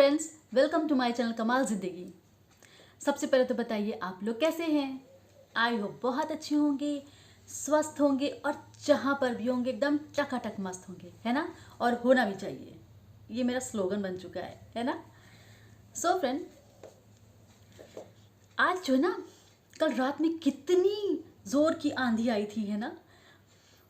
Friends, welcome to my channel Kamaal Zindagi. सबसे पहले तो बताइए आप लोग कैसे हैं। आई होप बहुत अच्छे होंगे, स्वस्थ होंगे और जहाँ पर भी होंगे एकदम टकाटक मस्त होंगे, है ना। और होना भी चाहिए, ये मेरा स्लोगन बन चुका है ना। सो फ्रेंड, आज जो है ना, कल रात में कितनी ज़ोर की आंधी आई थी, है ना।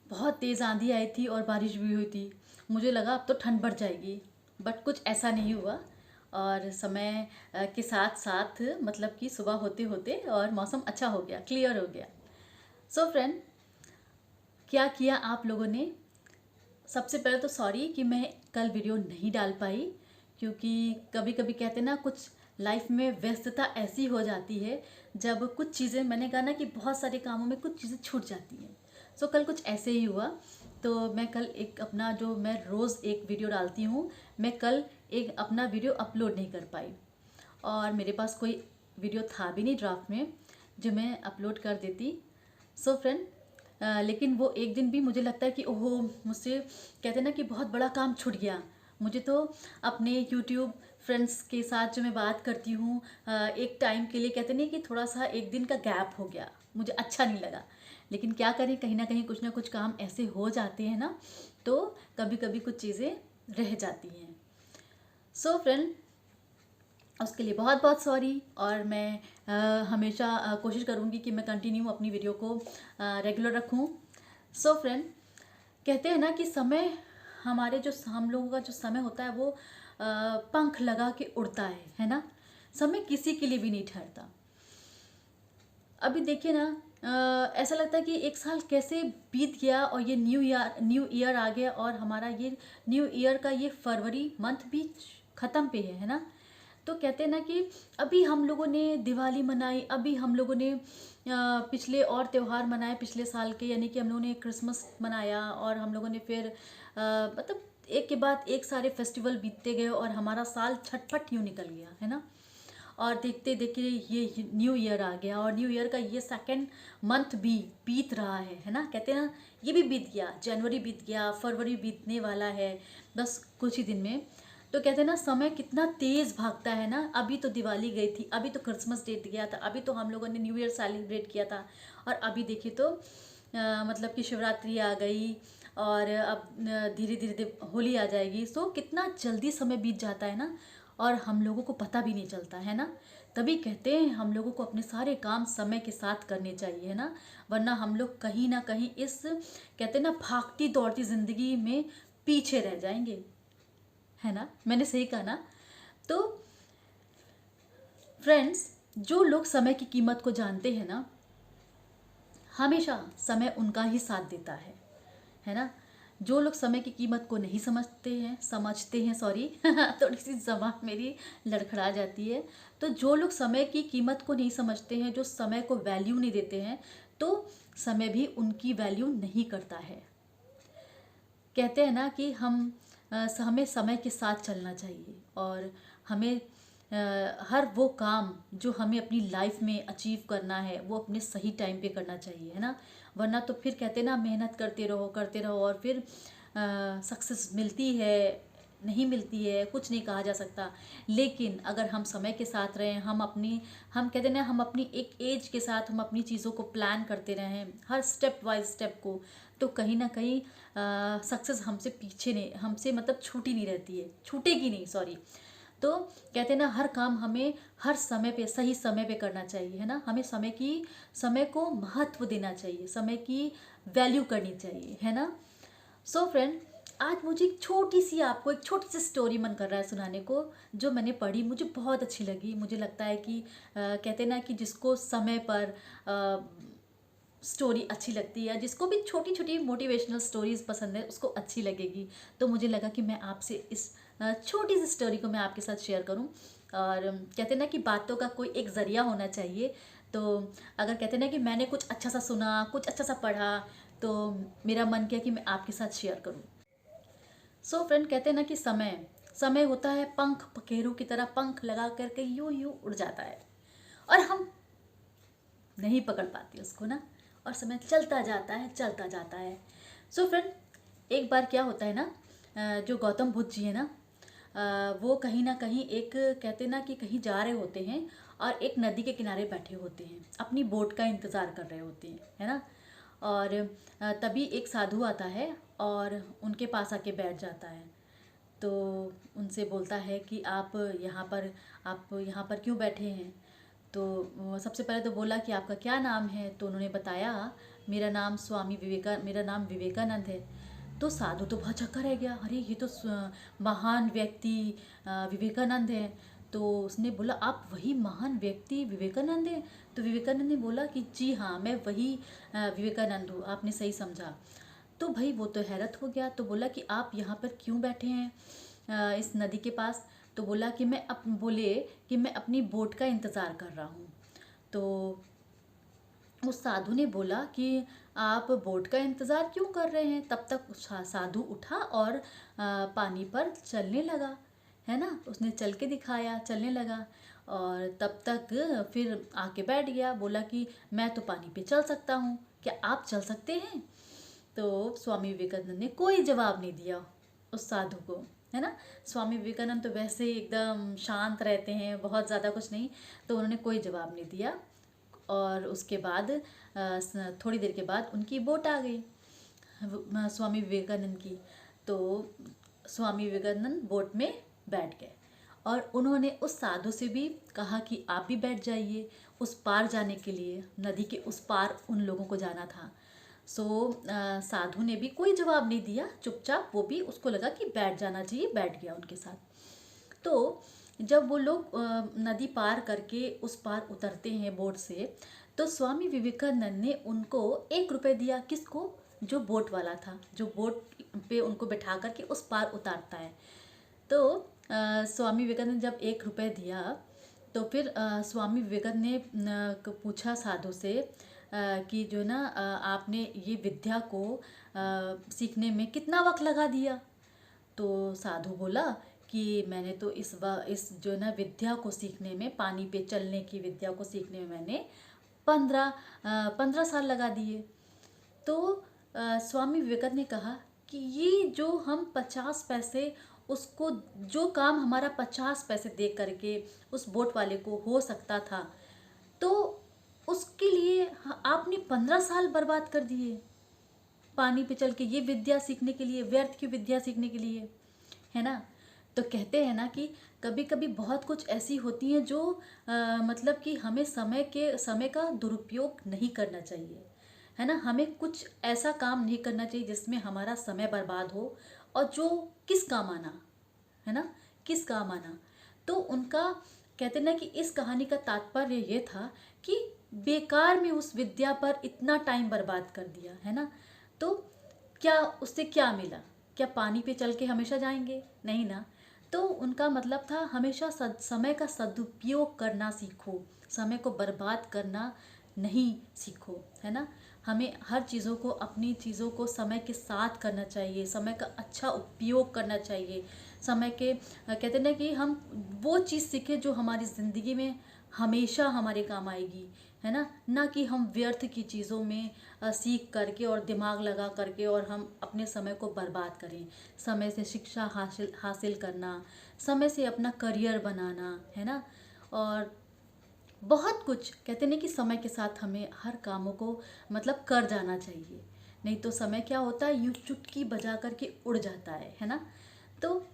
बहुत तेज़ आंधी आई थी और बारिश भी हुई थी। मुझे लगा अब तो ठंड बढ़ जाएगी, बट कुछ ऐसा नहीं हुआ। और समय के साथ साथ मतलब कि सुबह होते होते और मौसम अच्छा हो गया, क्लियर हो गया। सो फ्रेंड, क्या किया आप लोगों ने। सबसे पहले तो सॉरी कि मैं कल वीडियो नहीं डाल पाई, क्योंकि कभी कभी कहते ना, कुछ लाइफ में व्यस्तता ऐसी हो जाती है जब कुछ चीज़ें, मैंने कहा ना कि बहुत सारे कामों में कुछ चीज़ें छूट जाती हैं। सो कल कुछ ऐसे ही हुआ। तो मैं कल एक अपना, जो मैं रोज़ एक वीडियो डालती हूँ, मैं कल एक अपना वीडियो अपलोड नहीं कर पाई। और मेरे पास कोई वीडियो था भी नहीं ड्राफ्ट में जो मैं अपलोड कर देती। सो फ्रेंड, लेकिन वो एक दिन भी मुझे लगता है कि ओहो, मुझसे कहते हैं ना कि बहुत बड़ा काम छूट गया। मुझे तो अपने यूट्यूब फ्रेंड्स के साथ जो मैं बात करती हूँ, एक टाइम के लिए कहते नहीं कि थोड़ा सा एक दिन का गैप हो गया, मुझे अच्छा नहीं लगा। लेकिन क्या करें, कहीं ना कुछ काम ऐसे हो जाते हैं ना, तो कभी कभी कुछ चीज़ें रह जाती हैं। सो फ्रेंड, उसके लिए बहुत बहुत सॉरी। और मैं हमेशा कोशिश करूँगी कि मैं कंटिन्यू अपनी वीडियो को रेगुलर रखूँ। सो फ्रेंड, कहते हैं ना कि समय, हमारे जो हम लोगों का जो समय होता है वो पंख लगा के उड़ता है ना। समय किसी के लिए भी नहीं ठहरता। अभी देखिए ना, ऐसा लगता है कि एक साल कैसे बीत गया और ये न्यू ईयर आ गया, और हमारा ये न्यू ईयर का ये फरवरी मंथ भी ख़त्म पे है ना। तो कहते हैं ना कि अभी हम लोगों ने दिवाली मनाई, अभी हम लोगों ने पिछले और त्यौहार मनाए पिछले साल के, यानी कि हम लोगों ने क्रिसमस मनाया, और हम लोगों ने फिर मतलब एक के बाद एक सारे फेस्टिवल बीतते गए और हमारा साल छटपट यूँ निकल गया, है ना। और देखते देखते ये न्यू ईयर आ गया, और न्यू ईयर का ये सेकंड मंथ भी बीत रहा है ना। कहते हैं ना, ये भी बीत गया, जनवरी बीत गया, फरवरी बीतने वाला है बस कुछ ही दिन में। तो कहते हैं ना, समय कितना तेज़ भागता है ना। अभी तो दिवाली गई थी, अभी तो क्रिसमस डे गया था, अभी तो हम लोगों ने न्यू ईयर सेलिब्रेट किया था, और अभी देखिए तो मतलब कि शिवरात्रि आ गई, और अब धीरे धीरे होली आ जाएगी। सो कितना जल्दी समय बीत जाता है ना, और हम लोगों को पता भी नहीं चलता है ना। तभी कहते हैं हम लोगों को अपने सारे काम समय के साथ करने चाहिए, है ना। वरना हम लोग कहीं ना कहीं इस, कहते हैं ना, भागती दौड़ती ज़िंदगी में पीछे रह जाएंगे, है ना। मैंने सही कहा ना। तो फ्रेंड्स, जो लोग समय की कीमत को जानते हैं ना, हमेशा समय उनका ही साथ देता है ना। जो लोग समय की कीमत को नहीं समझते हैं सॉरी थोड़ी सी ज़बान मेरी लड़खड़ा जाती है। तो जो लोग समय की कीमत को नहीं समझते हैं, जो समय को वैल्यू नहीं देते हैं, तो समय भी उनकी वैल्यू नहीं करता है। कहते हैं ना कि हमें समय के साथ चलना चाहिए, और हमें हर वो काम जो हमें अपनी लाइफ में अचीव करना है वो अपने सही टाइम पे करना चाहिए, है ना। वरना तो फिर कहते हैं ना, मेहनत करते रहो और फिर सक्सेस मिलती है, नहीं मिलती है, कुछ नहीं कहा जा सकता। लेकिन अगर हम समय के साथ रहें, हम कहते हैं ना, हम अपनी एक एज के साथ हम अपनी चीज़ों को प्लान करते रहें, हर स्टेप वाइज स्टेप को, तो कहीं ना कहीं सक्सेस हमसे पीछे नहीं, हमसे मतलब छूटी नहीं रहती है, छूटेगी नहीं सॉरी। तो कहते हैं ना, हर काम हमें हर समय पे, सही समय पे करना चाहिए, है ना। हमें समय को महत्व देना चाहिए, समय की वैल्यू करनी चाहिए, है ना। सो फ्रेंड, आज मुझे आपको एक छोटी सी स्टोरी मन कर रहा है सुनाने को, जो मैंने पढ़ी, मुझे बहुत अच्छी लगी। मुझे लगता है कि कहते हैं ना कि जिसको समय पर स्टोरी अच्छी लगती है, जिसको भी छोटी छोटी मोटिवेशनल स्टोरीज पसंद है, उसको अच्छी लगेगी। तो मुझे लगा कि मैं आपसे इस छोटी सी स्टोरी को मैं आपके साथ शेयर करूं। और कहते हैं ना कि बातों का कोई एक ज़रिया होना चाहिए। तो अगर कहते हैं ना कि मैंने कुछ अच्छा सा सुना, कुछ अच्छा सा पढ़ा, तो मेरा मन किया कि मैं आपके साथ शेयर करूं। सो फ्रेंड, कहते हैं ना कि समय समय होता है पंख, पखेरू की तरह पंख लगा करके यूं यूं उड़ जाता है, और हम नहीं पकड़ पाती उसको ना, और समय चलता जाता है, चलता जाता है। सो फ्रेंड, एक बार क्या होता है ना, जो गौतम बुद्ध जी है ना, वो कहीं ना कहीं एक कहते ना कि कहीं जा रहे होते हैं और एक नदी के किनारे बैठे होते हैं, अपनी बोट का इंतज़ार कर रहे होते हैं, है ना। और तभी एक साधु आता है और उनके पास आके बैठ जाता है। तो उनसे बोलता है कि आप यहाँ पर क्यों बैठे हैं। तो सबसे पहले तो बोला कि आपका क्या नाम है। तो उन्होंने बताया, मेरा नाम विवेकानंद है। तो साधु तो बहुत चक्कर रह गया, अरे ये तो महान व्यक्ति विवेकानंद है। तो उसने बोला, आप वही महान व्यक्ति विवेकानंद हैं। तो विवेकानंद ने बोला कि जी हाँ, मैं वही विवेकानंद हूँ, आपने सही समझा। तो भाई वो तो हैरत हो गया। तो बोला कि आप यहाँ पर क्यों बैठे हैं इस नदी के पास। तो बोले कि मैं अपनी बोट का इंतज़ार कर रहा हूँ। तो उस साधु ने बोला कि आप बोट का इंतज़ार क्यों कर रहे हैं। तब तक साधु उठा और पानी पर चलने लगा, है ना। उसने चल के दिखाया, चलने लगा। और तब तक फिर आके बैठ गया, बोला कि मैं तो पानी पे चल सकता हूँ, क्या आप चल सकते हैं। तो स्वामी विवेकानंद ने कोई जवाब नहीं दिया उस साधु को, है ना। स्वामी विवेकानंद तो वैसे ही एकदम शांत रहते हैं, बहुत ज़्यादा कुछ नहीं। तो उन्होंने कोई जवाब नहीं दिया। और उसके बाद थोड़ी देर के बाद उनकी बोट आ गई स्वामी विवेकानंद की। तो स्वामी विवेकानंद बोट में बैठ गए और उन्होंने उस साधु से भी कहा कि आप भी बैठ जाइए, उस पार जाने के लिए, नदी के उस पार उन लोगों को जाना था। साधु ने भी कोई जवाब नहीं दिया, चुपचाप, वो भी उसको लगा कि बैठ जाना चाहिए, बैठ गया उनके साथ। तो जब वो लोग नदी पार करके उस पार उतरते हैं बोट से, तो स्वामी विवेकानंद ने उनको 1 रुपये दिया। किसको? जो बोट वाला था, जो बोट पे उनको बैठा करके उस पार उतारता है। तो स्वामी विवेकानंद जब 1 रुपये दिया, तो फिर स्वामी विवेकानंद ने पूछा साधु से कि जो ना आपने ये विद्या को सीखने में कितना वक्त लगा दिया। तो साधु बोला कि मैंने तो इस जो ना विद्या को सीखने में, पानी पे चलने की विद्या को सीखने में मैंने 15 साल लगा दिए। तो स्वामी विवेकानंद ने कहा कि ये जो हम 50 पैसे, उसको जो काम हमारा 50 पैसे दे करके उस बोट वाले को हो सकता था, तो उसके लिए आपने 15 साल बर्बाद कर दिए पानी पे चल के, ये विद्या सीखने के लिए, व्यर्थ की विद्या सीखने के लिए, है ना। तो कहते हैं ना कि कभी कभी बहुत कुछ ऐसी होती हैं जो मतलब कि हमें समय का दुरुपयोग नहीं करना चाहिए, है ना। हमें कुछ ऐसा काम नहीं करना चाहिए जिसमें हमारा समय बर्बाद हो और जो किस काम आना, है ना, किस काम आना। तो उनका कहते ना कि इस कहानी का तात्पर्य ये था कि बेकार में उस विद्या पर इतना टाइम बर्बाद कर दिया, है ना। तो क्या उससे क्या मिला? क्या पानी पे चल के हमेशा जाएंगे? नहीं ना। तो उनका मतलब था हमेशा समय का सदुपयोग करना सीखो, समय को बर्बाद करना नहीं सीखो, है ना। हमें हर चीज़ों को, अपनी चीज़ों को समय के साथ करना चाहिए, समय का अच्छा उपयोग करना चाहिए। समय के कहते हैं ना कि हम वो चीज़ सीखें जो हमारी ज़िंदगी में हमेशा हमारे काम आएगी, है ना। ना कि हम व्यर्थ की चीज़ों में सीख करके और दिमाग लगा करके और हम अपने समय को बर्बाद करें। समय से शिक्षा हासिल करना, समय से अपना करियर बनाना, है ना। और बहुत कुछ कहते नहीं कि समय के साथ हमें हर कामों को मतलब कर जाना चाहिए, नहीं तो समय क्या होता है, यूं चुटकी बजा करके उड़ जाता है ना। तो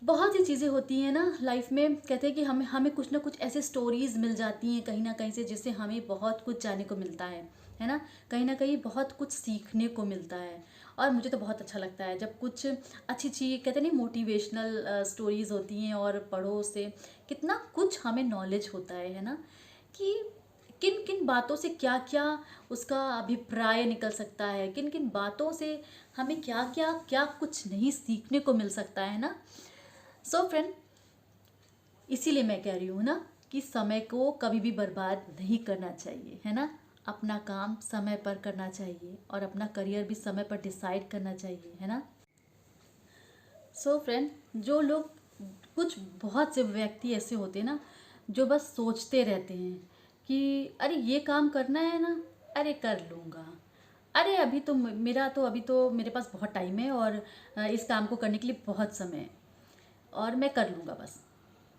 बहुत सी चीज़ें होती हैं ना लाइफ में, कहते हैं कि हमें हमें कुछ ना कुछ ऐसे स्टोरीज़ मिल जाती हैं कहीं ना कहीं से, जिससे हमें बहुत कुछ जानने को मिलता है ना। कहीं ना कहीं बहुत कुछ सीखने को मिलता है। और मुझे तो बहुत अच्छा लगता है जब कुछ अच्छी चीज़, कहते नहीं, मोटिवेशनल स्टोरीज़ होती हैं और पढ़ो, उससे कितना कुछ हमें नॉलेज होता है ना, कि किन किन बातों से क्या क्या उसका अभिप्राय निकल सकता है, किन किन बातों से हमें क्या क्या क्या कुछ नहीं सीखने को मिल सकता है ना। सो फ्रेंड, इसीलिए मैं कह रही हूँ ना कि समय को कभी भी बर्बाद नहीं करना चाहिए, है ना। अपना काम समय पर करना चाहिए और अपना करियर भी समय पर डिसाइड करना चाहिए, है ना। सो फ्रेंड, जो लोग, कुछ बहुत से व्यक्ति ऐसे होते हैं ना जो बस सोचते रहते हैं कि अरे ये काम करना है ना, अरे कर लूँगा, अरे अभी तो मेरे पास बहुत टाइम है और इस काम को करने के लिए बहुत समय है। और मैं कर लूँगा बस।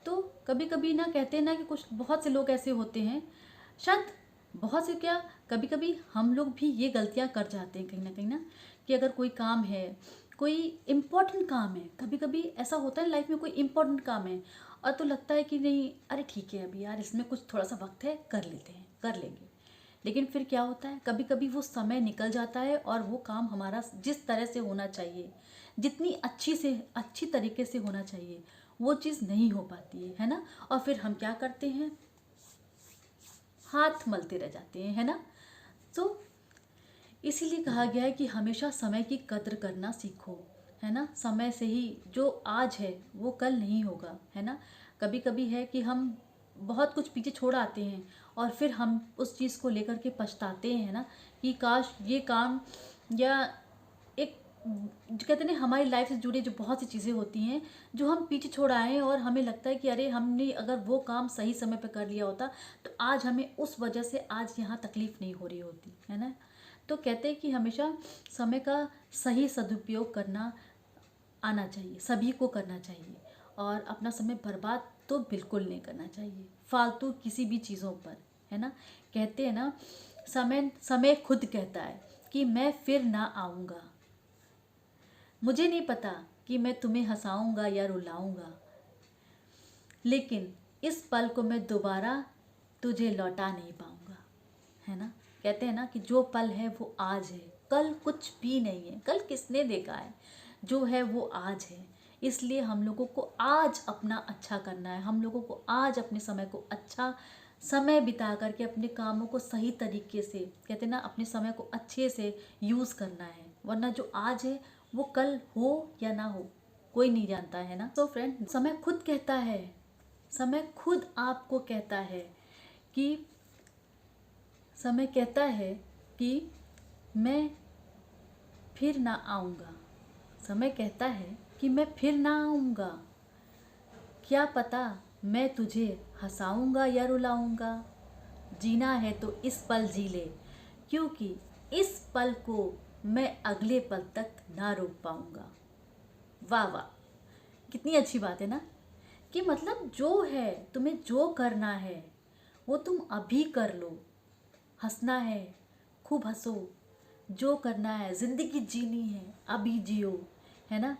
तो कभी कभी ना कहते हैं ना कि कुछ बहुत से लोग ऐसे होते हैं, शायद बहुत से क्या, कभी कभी हम लोग भी ये गलतियां कर जाते हैं कहीं ना, कि अगर कोई काम है, कोई इम्पोर्टेंट काम है, कभी कभी ऐसा होता है लाइफ में कोई इम्पोर्टेंट काम है और तो लगता है कि नहीं अरे ठीक है अभी यार इसमें कुछ थोड़ा सा वक्त है, कर लेते हैं, कर लेंगे। लेकिन फिर क्या होता है, कभी कभी वो समय निकल जाता है और वो काम हमारा जिस तरह से होना चाहिए, जितनी अच्छी तरीके से होना चाहिए, वो चीज़ नहीं हो पाती है ना। और फिर हम क्या करते हैं, हाथ मलते रह जाते हैं, है ना। तो इसीलिए कहा गया है कि हमेशा समय की कद्र करना सीखो, है ना। समय से ही जो आज है वो कल नहीं होगा, है ना। कभी कभी है कि हम बहुत कुछ पीछे छोड़ आते हैं और फिर हम उस चीज़ को लेकर के पछताते हैं, है ना, कि काश ये काम या एक जो कहते हैं ना हमारी लाइफ से जुड़ी जो बहुत सी चीज़ें होती हैं जो हम पीछे छोड़ आए हैं और हमें लगता है कि अरे हमने अगर वो काम सही समय पे कर लिया होता तो आज हमें उस वजह से आज यहाँ तकलीफ़ नहीं हो रही होती, है ना। तो कहते हैं कि हमेशा समय का सही सदुपयोग करना आना चाहिए, सभी को करना चाहिए और अपना समय बर्बाद तो बिल्कुल नहीं करना चाहिए फालतू किसी भी चीज़ों पर, है ना। कहते हैं ना, समय समय खुद कहता है कि मैं फिर ना आऊँगा। मुझे नहीं पता कि मैं तुम्हें हंसाऊंगा या रुलाऊंगा, लेकिन इस पल को मैं दोबारा तुझे लौटा नहीं पाऊंगा, है ना। कहते हैं ना कि जो पल है वो आज है, कल कुछ भी नहीं है, कल किसने देखा है, जो है वो आज है। इसलिए हम लोगों को आज अपना अच्छा करना है, हम लोगों को आज अपने समय को अच्छा समय बिता करके अपने कामों को सही तरीके से, कहते हैं ना, अपने समय को अच्छे से यूज़ करना है। वरना जो आज है वो कल हो या ना हो कोई नहीं जानता, है ना। तो फ्रेंड, समय खुद कहता है, समय खुद आपको कहता है कि समय कहता है कि मैं फिर ना आऊँगा। समय कहता है कि मैं फिर ना आऊँगा, क्या पता मैं तुझे हंसाऊँगा या रुलाऊँगा। जीना है तो इस पल जी ले, क्योंकि इस पल को मैं अगले पल तक ना रोक पाऊँगा। वाह वाह, कितनी अच्छी बात है ना। कि मतलब जो है, तुम्हें जो करना है वो तुम अभी कर लो। हंसना है, खूब हंसो, जो करना है, ज़िंदगी जीनी है, अभी जियो, है ना।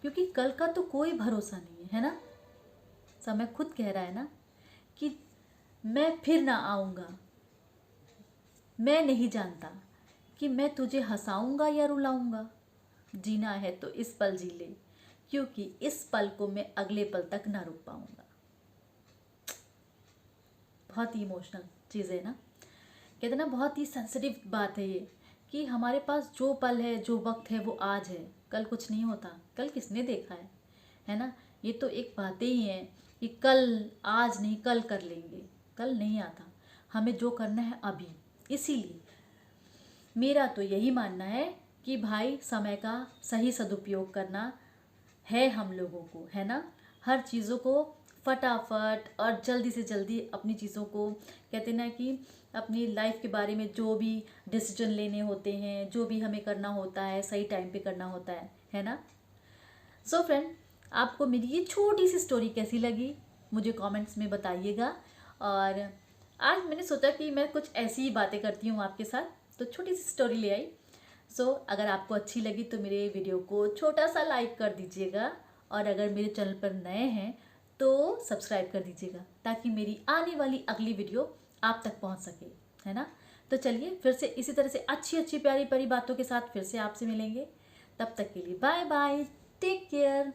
क्योंकि कल का तो कोई भरोसा नहीं है ना। समय खुद कह रहा है ना कि मैं फिर ना आऊँगा। मैं नहीं जानता कि मैं तुझे हंसाऊँगा या रुलाऊँगा। जीना है तो इस पल जी ले, क्योंकि इस पल को मैं अगले पल तक ना रुक पाऊँगा। बहुत ही इमोशनल चीज़ है ना। कहते ना, बहुत ही सेंसिटिव बात है ये, कि हमारे पास जो पल है, जो वक्त है, वो आज है, कल कुछ नहीं होता। कल किसने देखा है ना। ये तो एक बातें ही है कि कल, आज नहीं, कल कर लेंगे, कल नहीं आता। हमें जो करना है अभी। इसीलिए मेरा तो यही मानना है कि भाई समय का सही सदुपयोग करना है हम लोगों को, है ना। हर चीज़ों को फटाफट और जल्दी से जल्दी अपनी चीज़ों को, कहते हैं ना कि अपनी लाइफ के बारे में जो भी डिसीजन लेने होते हैं, जो भी हमें करना होता है, सही टाइम पे करना होता है ना। सो फ्रेंड, आपको मेरी ये छोटी सी स्टोरी कैसी लगी मुझे कमेंट्स में बताइएगा। और आज मैंने सोचा कि मैं कुछ ऐसी ही बातें करती हूँ आपके साथ, तो छोटी सी स्टोरी ले आई। सो अगर आपको अच्छी लगी तो मेरे वीडियो को छोटा सा लाइक कर दीजिएगा, और अगर मेरे चैनल पर नए हैं तो सब्सक्राइब कर दीजिएगा, ताकि मेरी आने वाली अगली वीडियो आप तक पहुंच सके, है ना। तो चलिए फिर से इसी तरह से अच्छी अच्छी प्यारी प्यारी बातों के साथ फिर से आपसे मिलेंगे। तब तक के लिए बाय बाय, टेक केयर।